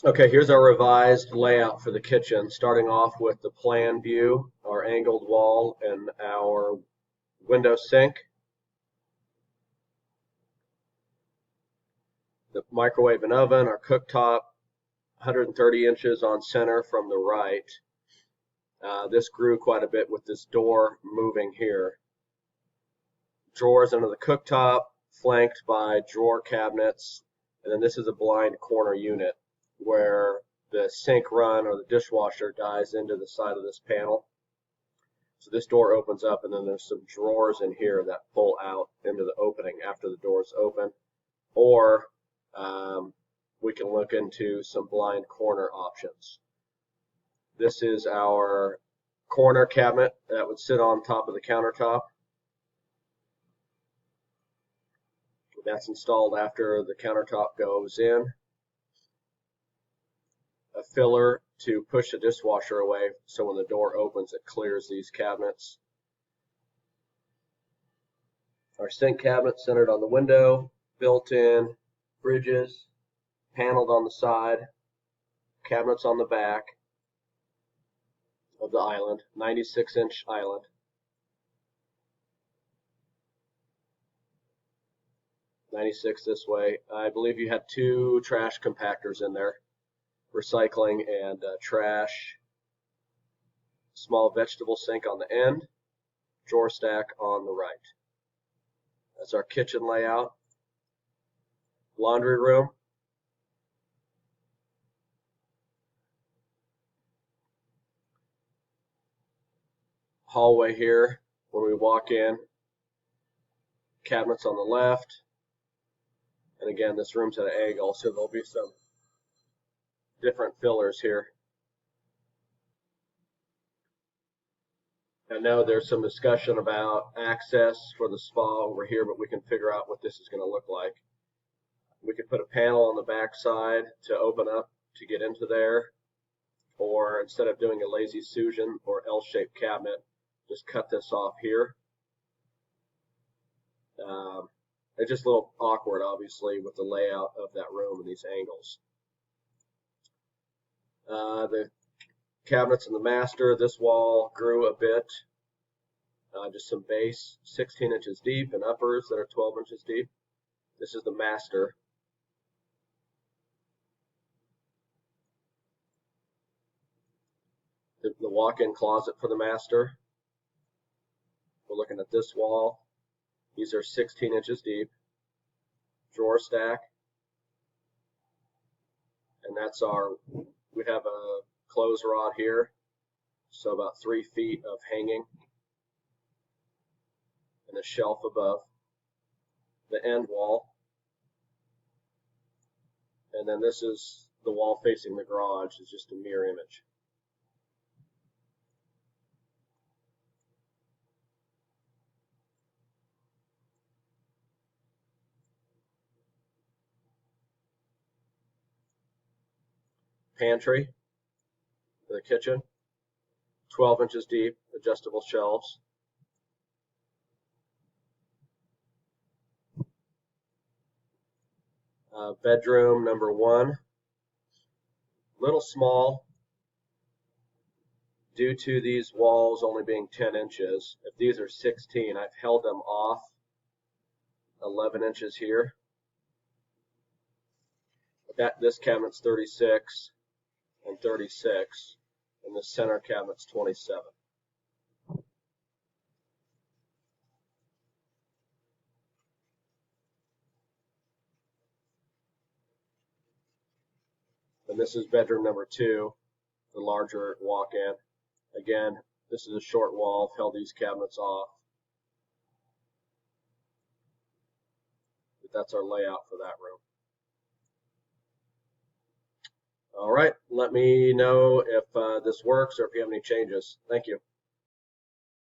Okay, here's our revised layout for the kitchen, starting off with the plan view, our angled wall, and our window sink, the microwave and oven, our cooktop, 130 inches on center from the right. This grew quite a bit with this door moving here. Drawers under the cooktop, flanked by drawer cabinets, and then this is a blind corner unit where the sink run or the dishwasher dies into the side of this panel. So this door opens up, and then there's some drawers in here that pull out into the opening after the door's open. Or we can look into some blind corner options. This is our corner cabinet that would sit on top of the countertop. That's installed after the countertop goes in. A filler to push the dishwasher away so when the door opens it clears these cabinets. Our sink cabinet centered on the window, built-in fridges, paneled on the side, cabinets on the back of the island, 96-inch island. '96 this way. I believe you had 2 trash compactors in there, recycling and trash. Small vegetable sink on the end, drawer stack on the right. That's our kitchen layout. Laundry room. Hallway here when we walk in. Cabinets on the left. And again, this room's at an angle, so there'll be some different fillers here. I know there's some discussion about access for the spa over here, but we can figure out what this is going to look like. We could put a panel on the back side to open up to get into there, or instead of doing a lazy Susan or L-shaped cabinet, just cut this off here. It's just a little awkward, obviously, with the layout of that room and these angles. The cabinets in the master, this wall grew a bit. Just some base, 16 inches deep, and uppers that are 12 inches deep. This is the master. The walk-in closet for the master. We're looking at this wall. These are 16 inches deep. Drawer stack. And that's we have a clothes rod here. So about 3 feet of hanging. And a shelf above. The end wall. And then this is the wall facing the garage. It's just a mirror image. Pantry for the kitchen, 12 inches deep, adjustable shelves. Bedroom number 1, little small due to these walls only being 10 inches. If these are 16, I've held them off 11 inches here. This cabinet's 36 and 36, and the center cabinet's 27. And this is bedroom number 2, the larger walk-in. Again, this is a short wall. I've held these cabinets off. But that's our layout for that room. All right, let me know if this works or if you have any changes. Thank you.